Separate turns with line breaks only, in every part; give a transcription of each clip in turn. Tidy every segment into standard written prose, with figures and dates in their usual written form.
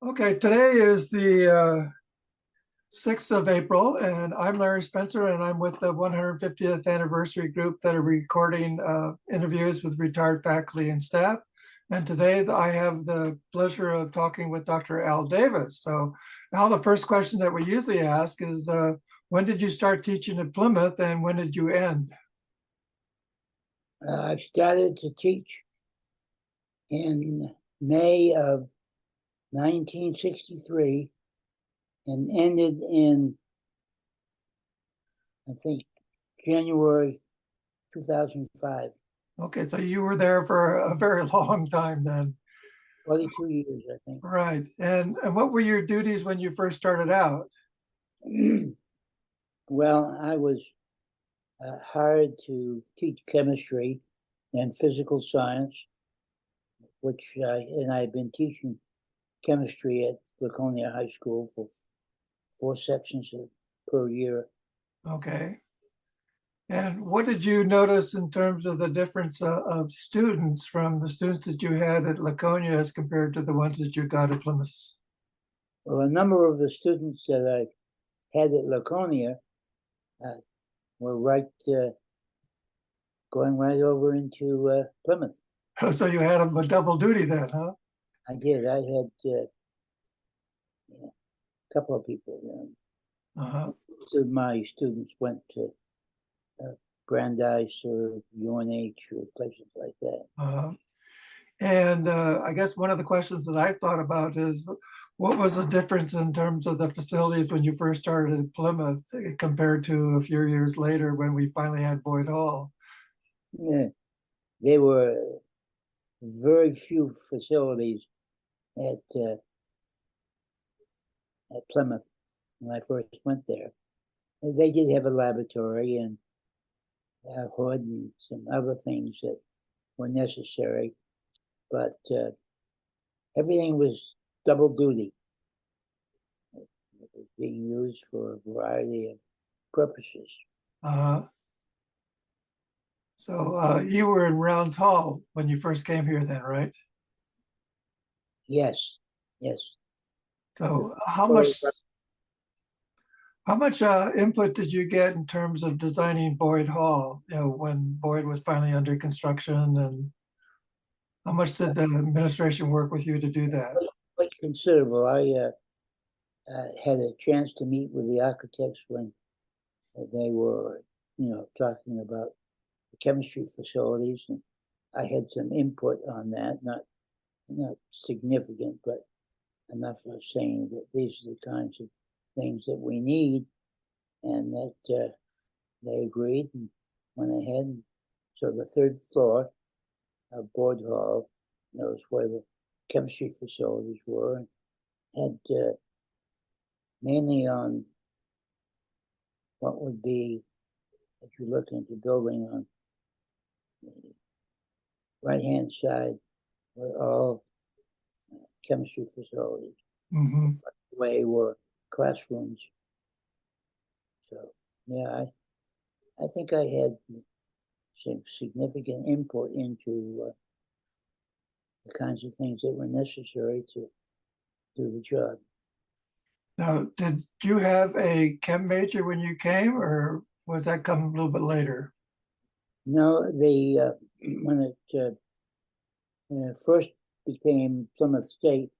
Okay, today is the 6th of April, and I'm Larry Spencer, and I'm with the 150th anniversary group that are recording interviews with retired faculty and staff. And today I have the pleasure of talking with Dr. Al Davis. So, Al, the first question that we usually ask is, when did you start teaching at Plymouth, and when did you end?
I started to teach in May of 1963 and ended in, I think, January 2005.
Okay, so you were there for a very long time then.
42 years, I think.
Right. And what were your duties when you first started out?
Well, I was hired to teach chemistry and physical science, and I had been teaching chemistry at Laconia High School for 4 sections per year.
Okay. And what did you notice in terms of the difference of students from the students that you had at Laconia as compared to the ones that you got at Plymouth?
Well, a number of the students that I had at Laconia were going right over into Plymouth.
So you had a double duty then, huh?
I did. I had a couple of people.
Uh-huh.
Most of my students went to Brandeis or UNH or places like that.
Uh-huh. And I guess one of the questions that I thought about is, what was the difference in terms of the facilities when you first started at Plymouth compared to a few years later when we finally had Boyd Hall?
Yeah, there were very few facilities at Plymouth when I first went there. They did have a laboratory and a hood and some other things that were necessary, but everything was double duty. It was being used for a variety of purposes.
Uh, so you were in Rounds Hall when you first came here then, right?
Yes, yes.
So how much input did you get in terms of designing Boyd Hall, when Boyd was finally under construction, and how much did the administration work with you to do that?
Quite considerable. I had a chance to meet with the architects when they were, talking about the chemistry facilities, and I had some input on that, not significant, but enough of saying that these are the kinds of things that we need, and that they agreed and went ahead. So the third floor of Board Hall, was where the chemistry facilities were, and had mainly on what would be, if you look into building on the right-hand side, were all chemistry facilities.
Mm-hmm.
The way were classrooms. So yeah, I think I had some significant input into the kinds of things that were necessary to do the job.
Now, did you have a chem major when you came, or was that come a little bit later?
No, when it first became Plymouth State,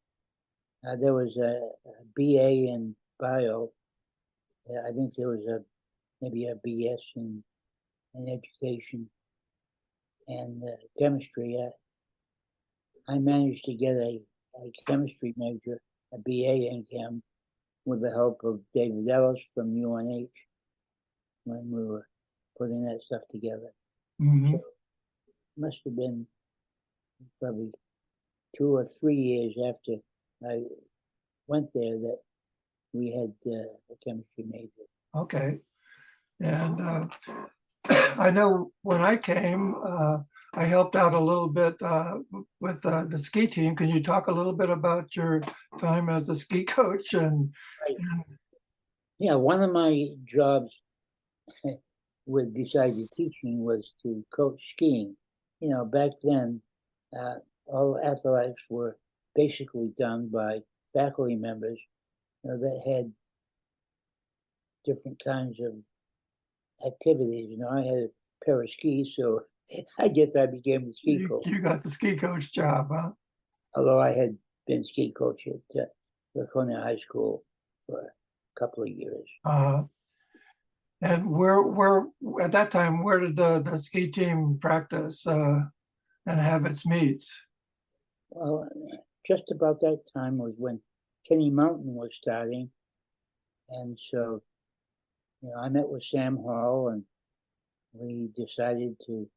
there was a BA in bio. I think there was maybe a BS in education and chemistry. I managed to get a chemistry major, a BA in chem, with the help of David Ellis from UNH when we were putting that stuff together.
Mm-hmm.
So it must have been probably 2 or 3 years after I went there that we had a chemistry major.
Okay. And I know when I came, I helped out a little bit with the ski team. Can you talk a little bit about your time as a ski coach? And
Yeah, one of my jobs besides the teaching was to coach skiing. Back then, all athletics were basically done by faculty members, that had different kinds of activities. I had a pair of skis, so I guess I became the ski coach.
You got the ski coach job, huh?
Although I had been ski coach at Laconia High School for a couple of years.
And where at that time, where did the ski team practice and have its meets?
Well, just about that time was when Kenny Mountain was starting. And so, I met with Sam Hall and we decided to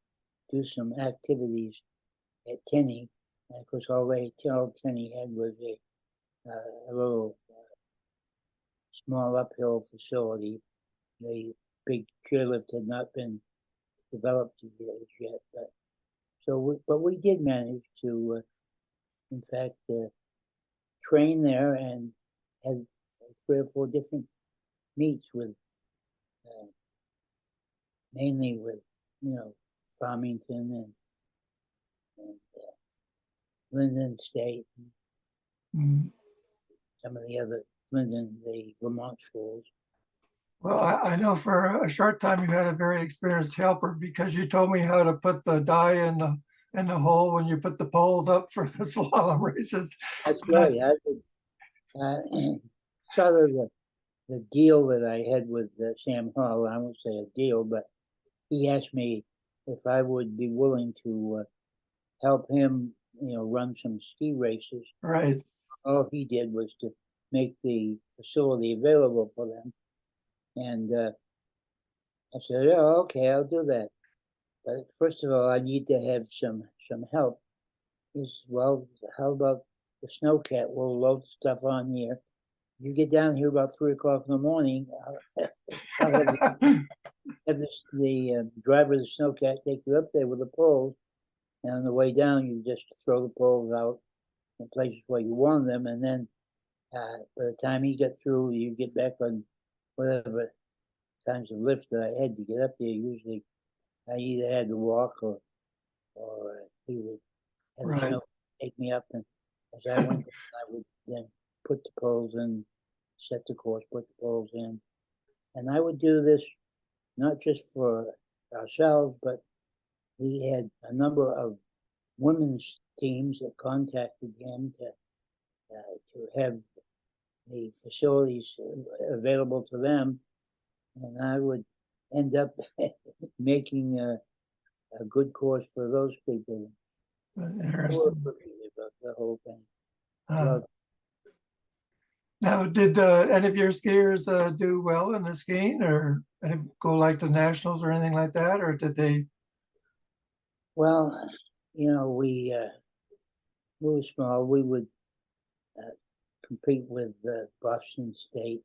do some activities at Tenny. And of course, all Tenny had was a little small uphill facility. The big chairlift had not been developed yet. But we did manage to, in fact, train there and had 3 or 4 different meets with, mainly with, Farmington and Linden State, and some of the other the Vermont schools.
Well, I know for a short time you had a very experienced helper because you told me how to put the die in the hole when you put the poles up for the slalom races.
That's right. I would, sort of the deal that I had with Sam Hall. I won't say a deal, but he asked me if I would be willing to help him, run some ski races.
Right.
All he did was to make the facility available for them. And I said, "Oh, okay, I'll do that. But first of all, I need to have some help." He said, "Well, how about the snowcat? We'll load stuff on here. You get down here about 3 o'clock in the morning. I'll have the driver of the snowcat take you up there with the poles. And on the way down, you just throw the poles out in places where you want them. And then by the time you get through, you get back on whatever kinds of lift that I had to get up there. Usually I either had to walk or he would have the snow take me up. And as I went, I would then put the poles in, set the course, put the poles in. And I would do this not just for ourselves, but he had a number of women's teams that contacted him to have the facilities available to them. And I would end up making a good course for those people.
Interesting.
About the whole thing.
Now, did any of your skiers do well in the skiing or go like the nationals or anything like that? Or did they?
Well, we were small. We would compete with Boston State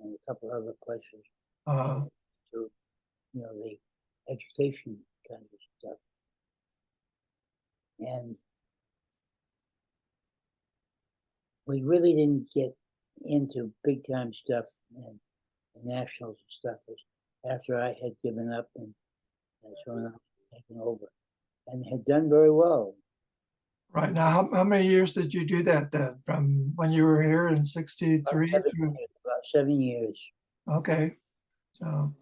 and a couple other places. To, the education kind of stuff. And we really didn't get into big time stuff and nationals and stuff after I had given up and so on, taken over and had done very well.
Right. Now, how many years did you do that then? From when you were here in 63
about
through?
About 7 years.
Okay. So,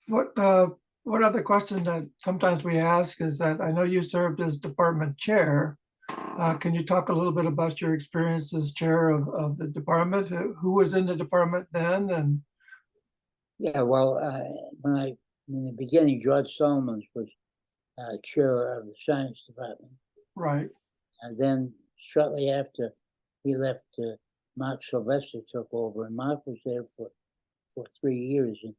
what other question that sometimes we ask is that I know you served as department chair. Can you talk a little bit about your experience as chair of the department? Who was in the department then? And
yeah, well, in the beginning, George Solomons was chair of the science department.
Right.
And then shortly after he left, Mark Sylvester took over, and Mark was there for 3 years. And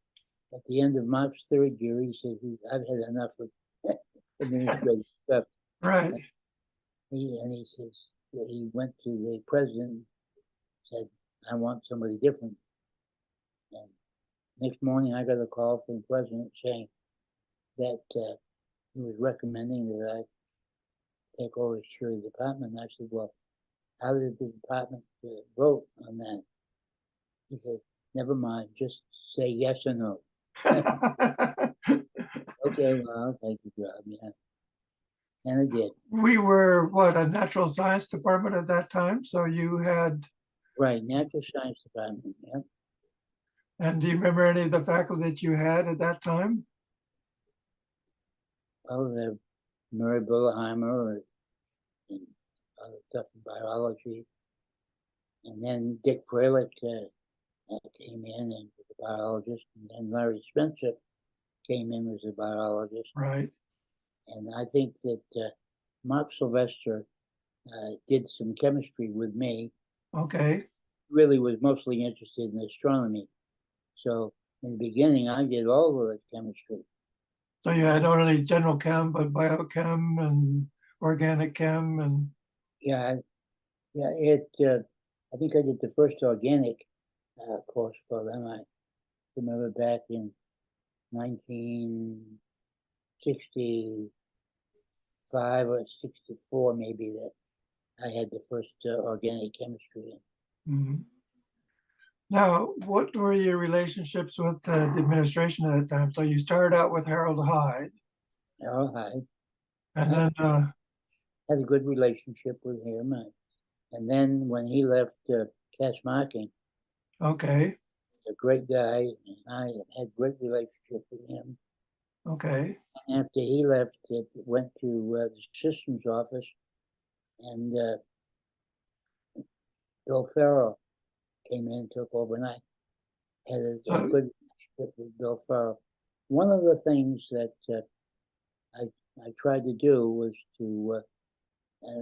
at the end of Mark's 3rd year, he said, "I've had enough of administrative stuff."
Right.
He says he went to the president and said, "I want somebody different." And next morning, I got a call from the president saying that he was recommending that I take over as chair of the department. And I said, "Well, how did the department vote on that?" He said, "Never mind, just say yes or no." Okay, well, I'll take the job, yeah. and I did.
We were, what, a natural science department at that time? So you had,
Right, natural science department, yeah.
and do you remember any of the faculty that you had at that time?
Well, the Murray Bullenheimer and other stuff in biology. And then Dick Freilich came in and was a biologist, and then Larry Spencer came in as a biologist.
Right.
And I think that Mark Sylvester did some chemistry with me.
Okay.
Really was mostly interested in astronomy. So in the beginning, I did all of the chemistry.
So you had not only general chem, but biochem and organic chem and,
Yeah, I think I did the first organic course for them. I remember back in 1965 or 64, maybe, that I had the first organic chemistry.
mhm. Now, what were your relationships with the administration at that time? So you started out with Harold Hyde,
Harold Hyde.
and
I
then,
had a good relationship with him. And then when he left Cash Marking,
okay,
a great guy, and I had great relationship with him.
okay.
And after he left, it went to the systems office, and Bill Farrell came in and took over, and I had a
So,
good relationship with Bill Farrell. One of the things that I tried to do was to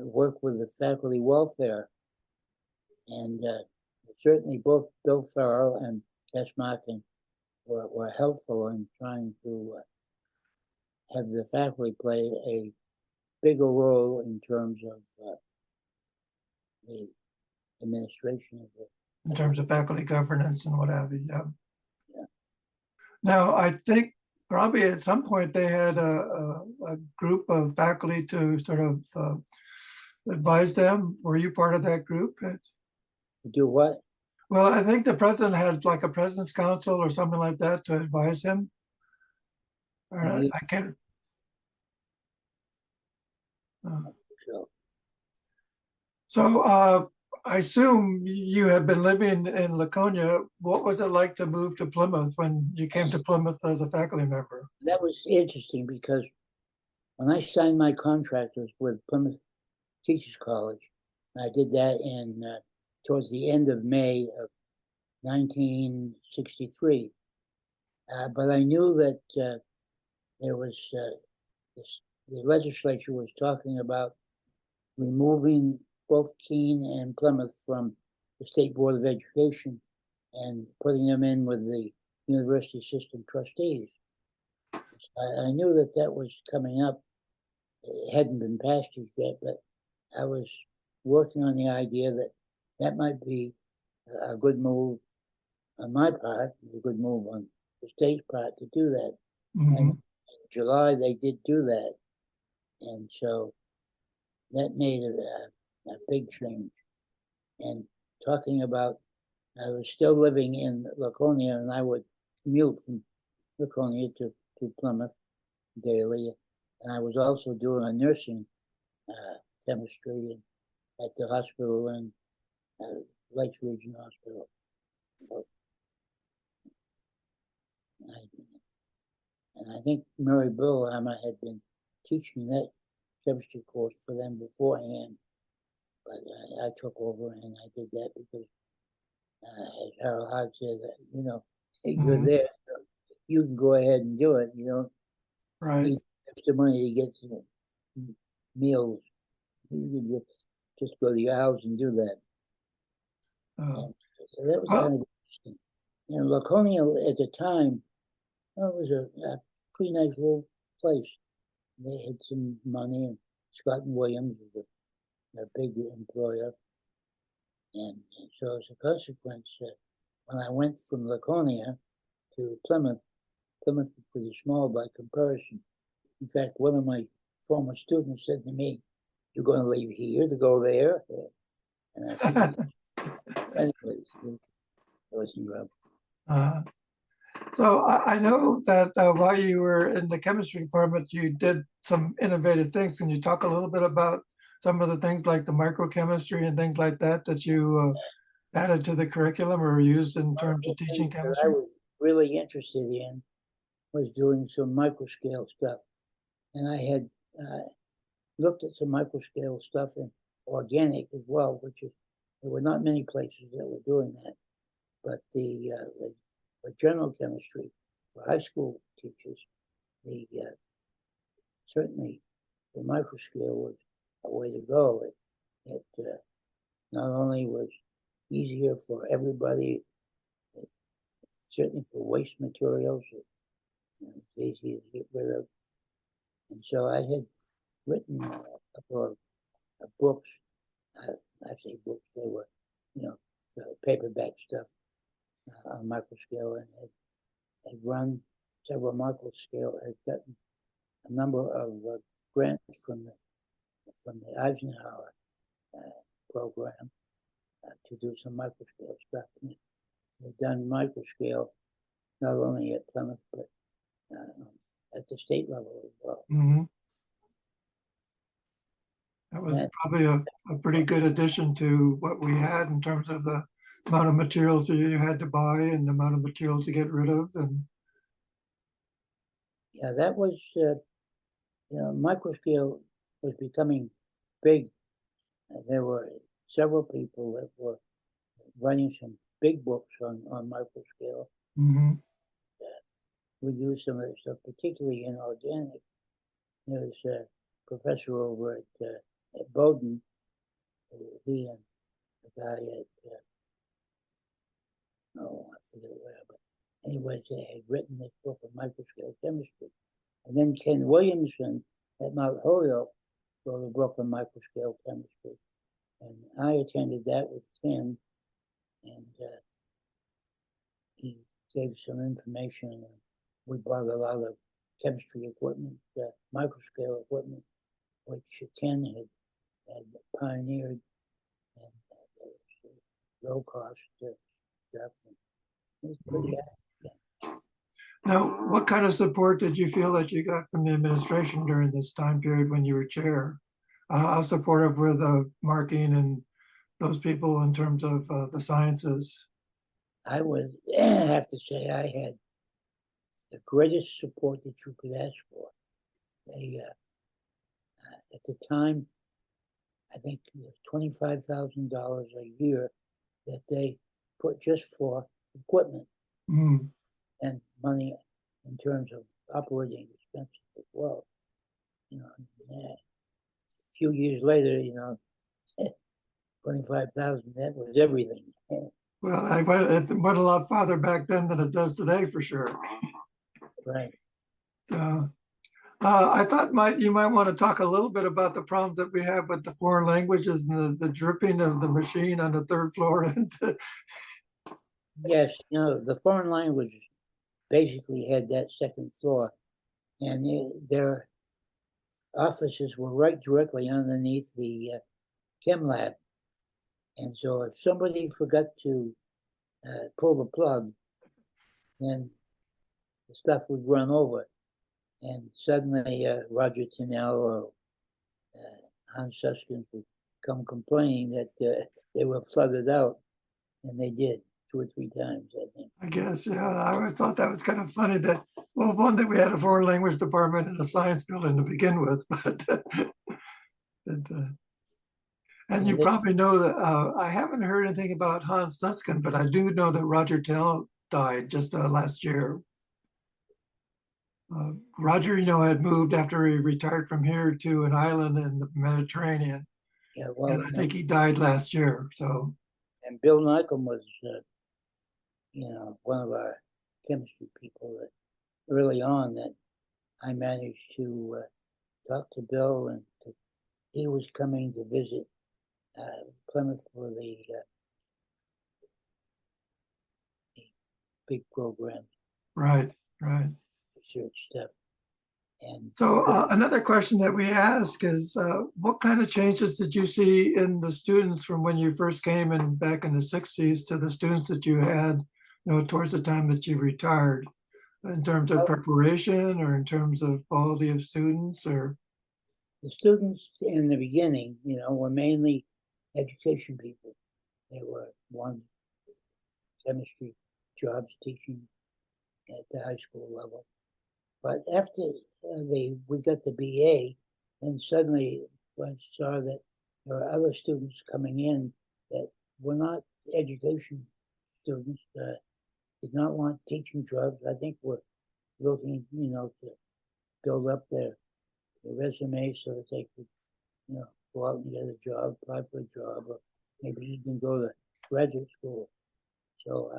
work with the faculty welfare, and certainly both Bill Farrell and Cash Markin were helpful in trying to have the faculty play a bigger role in terms of the administration of it.
in terms of faculty governance and what have you, yeah.
Yeah.
Now, I think probably at some point they had a group of faculty to sort of advise them. Were you part of that group?
To do what?
Well, I think the president had like a president's council or something like that to advise him. Or
Yeah.
I can't.
So,
So I assume you had been living in Laconia. What was it like to move to Plymouth when you came to Plymouth as a faculty member?
that was interesting because when I signed my contract with Plymouth Teachers College, I did that in towards the end of May of 1963. But I knew that there was the legislature was talking about removing both Keene and Plymouth from the State Board of Education and putting them in with the university system trustees. I knew that that was coming up. It hadn't been passed yet, but I was working on the idea that that might be a good move on my part, a good move on the state's part to do that.
Mhm.
And in July, they did do that. And so that made a big change. And talking about, I was still living in Laconia, and I would commute from Laconia to Plymouth daily. And I was also doing a nursing chemistry at the hospital in Lakes Region Hospital. And I think Murray Bullenheimer had been teaching that chemistry course for them beforehand, but I took over and I did that because, as Harold Hyde said, you're
Mhm.
there, so you can go ahead and do it. You don't
Right.
need extra money to get some meals. You can just go to your house and do that. And so that was
Well,
kind of interesting. Laconia at the time, it was a pretty nice little place. They had some money, and Scott and Williams was a big employer. And so as a consequence, when I went from Laconia to Plymouth, Plymouth was pretty small by comparison. In fact, one of my former students said to me, "You're going to leave here to go there?" And I said, anyways, it wasn't rough.
uh, So I know that while you were in the chemistry department, you did some innovative things. Can you talk a little bit about some of the things like the microchemistry and things like that that you added to the curriculum or used in
One of
terms
the
of teaching
things that I
chemistry?
was really interested in was doing some microscale stuff. And I had looked at some microscale stuff in organic as well, which is, there were not many places that were doing that. But the general chemistry for high school teachers, the certainly the microscale was a way to go. It not only was easier for everybody, it, certainly for waste materials, it's easy to get rid of. And so I had written a couple of books. I say books, they were, you know, paperback stuff on microscale, and had run several microscale, had gotten a number of grants from the Eisenhower program to do some microscale stuff. And they've done microscale not only at Plymouth, but at the state level as well.
Mhm. That was
That,
probably a pretty good addition to what we had in terms of the amount of materials that you had to buy and the amount of materials to get rid of. And
yeah, that was, microscale was becoming big. There were several people that were writing some big books on microscale.
mhm.
We used some of that stuff, particularly in organic. There's a professor over at Bowdoin, he and the guy at, oh, I forget where, but anyways, they had written this book on microscale chemistry. And then Ken Williamson at Mount Holyoke wrote a book on microscale chemistry. And I attended that with Ken, and he gave some information. We bought a lot of chemistry equipment, microscale equipment, which Ken had pioneered, and low cost stuff. And it was pretty accurate.
Now, what kind of support did you feel that you got from the administration during this time period when you were chair? How supportive were the marking and those people in terms of the sciences?
I would have to say I had the greatest support that you could ask for. They, at the time, I think it was $25,000 a year that they put just for equipment
Mm.
and money in terms of operating expenses as well. A few years later, 25,000, that was everything.
Well, it went a lot farther back then than it does today, for sure.
Right.
Uh, I thought you might want to talk a little bit about the problems that we have with the foreign languages and the dripping of the machine on the third floor.
Yes, the foreign language basically had that second floor, and their offices were right directly underneath the chem lab. And so if somebody forgot to pull the plug, then the stuff would run over. And suddenly Roger Tinnell or Hans Suskins would come complaining that they were flooded out. And they did 2 or 3 times, I think.
I guess, yeah, I always thought that was kind of funny that, well, one, that we had a foreign language department and a science building to begin with, but and you probably know that I haven't heard anything about Hans Susskind, but I do know that Roger Tell died just last year. Roger, had moved after he retired from here to an island in the Mediterranean.
Yeah, well,
And I think he died last year. So,
and Bill Nycombe was, one of our chemistry people that early on that I managed to talk to Bill, and he was coming to visit Plymouth for the big program,
right.
research stuff. And
So another question that we ask is, what kind of changes did you see in the students from when you first came in back in the 60s to the students that you had, towards the time that you retired? in terms of preparation or in terms of quality of students or?
The students in the beginning, were mainly education people. They were one chemistry jobs teaching at the high school level. But after we got the BA, and suddenly I saw that there were other students coming in that were not education students, did not want teaching jobs. I think were looking, to build up their resume so that they could, go out and get a job, apply for a job, or maybe even go to graduate school. So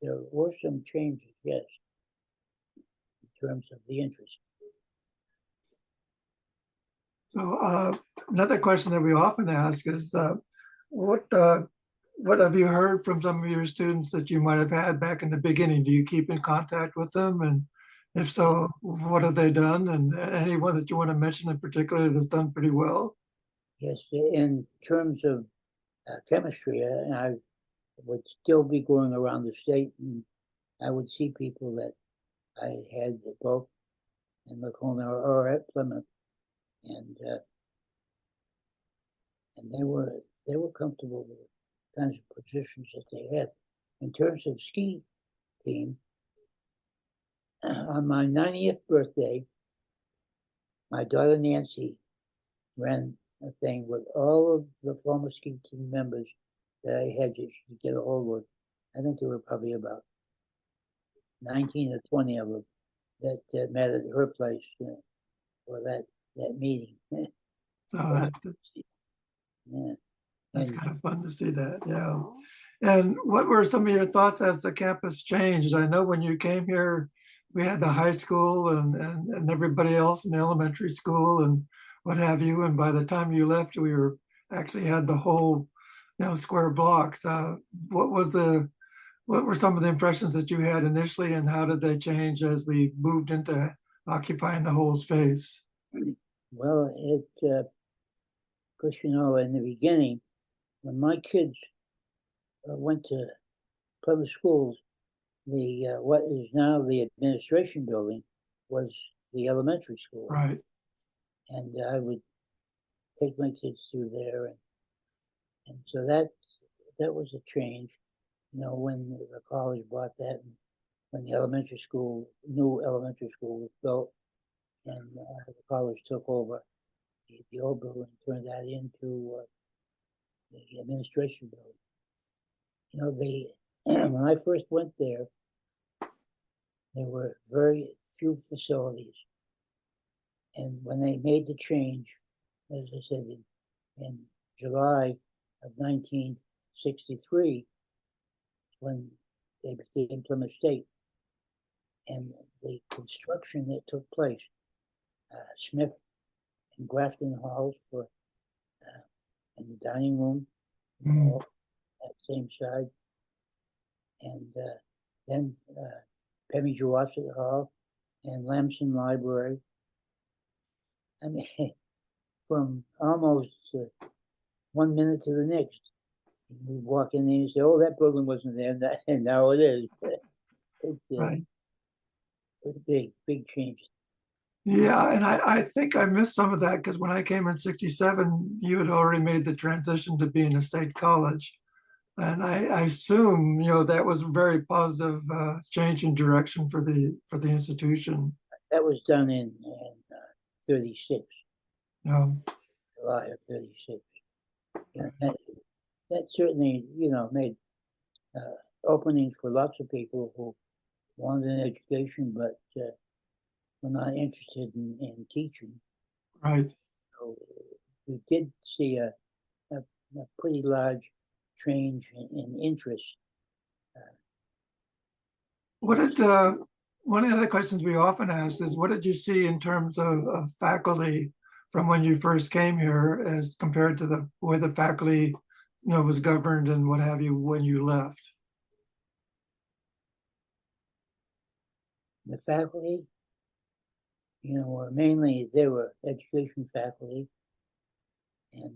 there were some changes, yes, in terms of the interest.
So another question that we often ask is, what have you heard from some of your students that you might have had back in the beginning? Do you keep in contact with them? And if so, what have they done? And anyone that you want to mention in particular that's done pretty well?
Yes, in terms of chemistry, I would still be going around the state, and I would see people that I had both in Lacona or at Plymouth, and they were comfortable with the kinds of positions that they had. In terms of ski team, on my 90th birthday, my daughter Nancy ran a thing with all of the former ski team members that I had to get a hold of. I think there were probably about 19 or 20 of them that met at her place for that meeting.
So
Yeah.
that's
And
kind of fun to see that, yeah. And what were some of your thoughts as the campus changed? I know when you came here, we had the high school and everybody else in elementary school and what have you. And by the time you left, we were actually had the whole, square blocks. What were some of the impressions that you had initially, and how did they change as we moved into occupying the whole space?
well, because in the beginning, when my kids went to public schools, the what is now the administration building was the elementary school,
Right.
and I would take my kids through there, and so that was a change. When the college bought that, and when the new elementary school was built, and the college took over the old building, turned that into the administration building. When I first went there were very few facilities, and when they made the change, as I said, in July of 1963, when they became Plymouth State, and the construction that took place, Smith and Grafton halls for in the dining room, all at the same side, and then Pemmy Jawasset Hall and Lamson Library. I mean, from almost 1 minute to the next, you walk in there and say, "Oh, that building wasn't there, and now it is." It's
Right.
big change.
Yeah, and I think I missed some of that because when I came in 67, you had already made the transition to being a state college. And I assume, that was a very positive change in direction for the institution.
That was done in 36,
Um,
July of 36. Yeah, that certainly, made openings for lots of people who wanted an education, but were not interested in teaching.
right.
So we did see a pretty large change in interest.
What did one of the other questions we often ask is, what did you see in terms of faculty from when you first came here as compared to the way the faculty, was governed and what have you when you left?
The faculty, were mainly, they were education faculty, and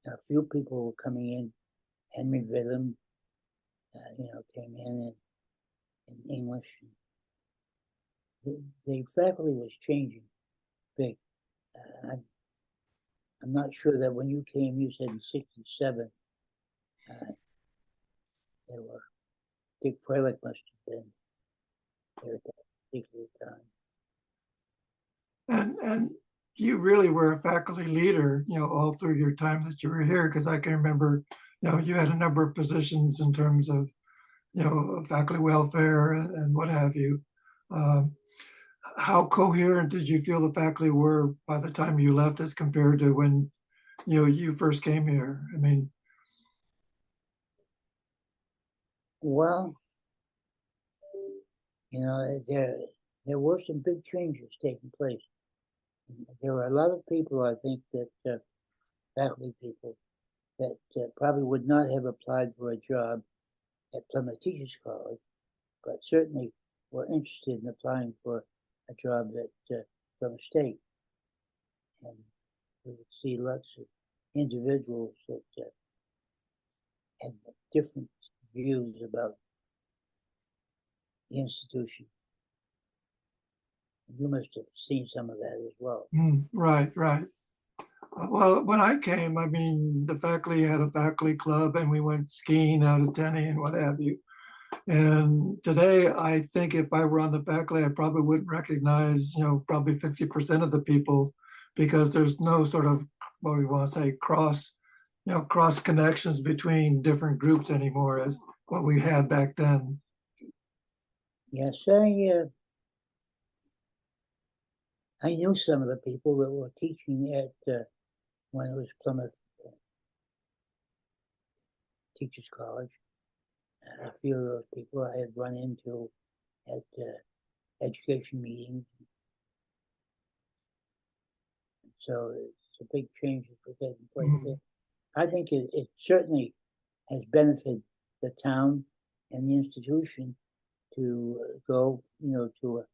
a few people were coming in. Henry Vidham, came in, in English. The faculty was changing big. I'm not sure that when you came, you said in '67, there were, Dick Freilich must have been there at that particular time.
And you really were a faculty leader, all through your time that you were here, because I can remember, you had a number of positions in terms of, faculty welfare and what have you. Um, how coherent did you feel the faculty were by the time you left as compared to when, you first came here? I mean,
Well, there were some big changes taking place. There were a lot of people, I think, that faculty people that probably would not have applied for a job at Plymouth Teachers College, but certainly were interested in applying for a job at Plymouth State. And we would see lots of individuals that had different views about the institution. You must have seen some of that as well.
right. Well, when I came, I mean, the faculty had a faculty club and we went skiing out at Tenny and what have you. And today, I think if I were on the faculty, I probably wouldn't recognize, probably 50% of the people, because there's no sort of, what we want to say, cross connections between different groups anymore as what we had back then.
Yes, I knew some of the people that were teaching at when it was Plymouth Teachers College. A few of those people I had run into at education meetings. So it's a big change that's taking place there. I think it certainly has benefited the town and the institution to go, to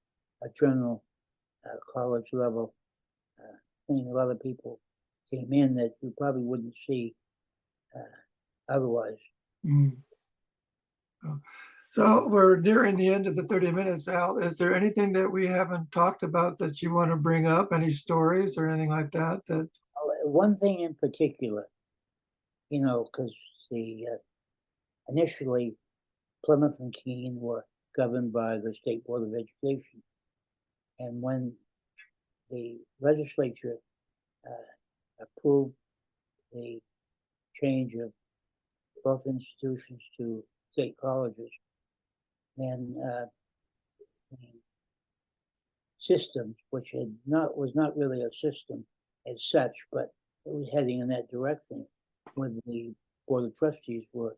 a general college level thing. A lot of people came in that you probably wouldn't see otherwise.
So we're nearing the end of the 30 minutes. Al, is there anything that we haven't talked about that you want to bring up? Any stories or anything like that?
One thing in particular, because initially Plymouth and Keene were governed by the State Board of Education. And when the legislature approved the change of both institutions to state colleges, then the systems, which was not really a system as such, but it was heading in that direction, when the Board of Trustees were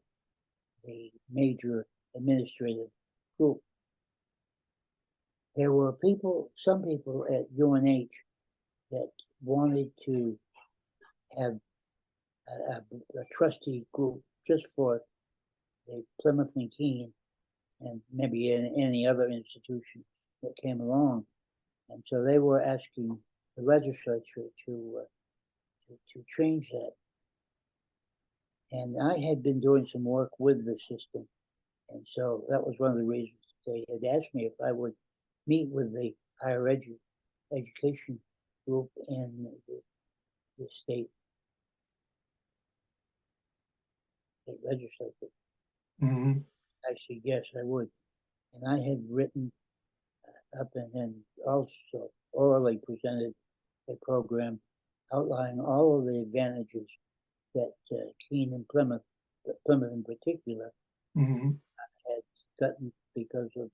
the major administrative group. There were some people at UNH that wanted to have a trustee group just for the Plymouth and Keene and maybe any other institution that came along. And so they were asking the legislature to change that. And I had been doing some work with the system. And so that was one of the reasons they had asked me if I would meet with the higher education group in the state legislature. I said, yes, I would. And I had written up and also orally presented a program outlining all of the advantages that Keene and Plymouth, but Plymouth in particular, had gotten because of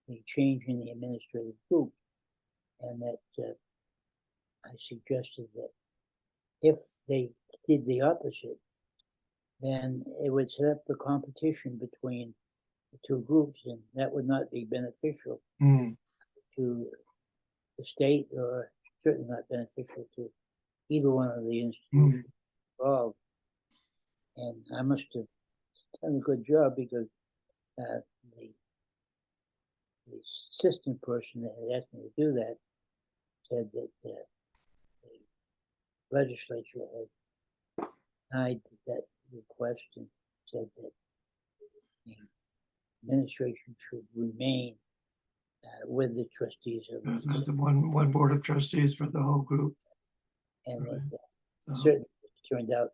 the change in the administrative group. And that I suggested that if they did the opposite, then it would set up the competition between the two groups, and that would not be beneficial to the state, or certainly not beneficial to either one of the institutions involved. And I must have done a good job, because the assistant person that had asked me to do that said that the legislature had denied that request and said that the administration should remain with the trustees of the
There's one board of trustees for the whole group.
and
Right.
it
So
certainly turned out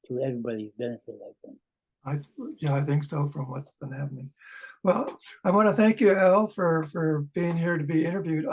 to everybody's benefit, I think.
I think so from what's been happening. Well, I want to thank you, Al, for being here to be interviewed.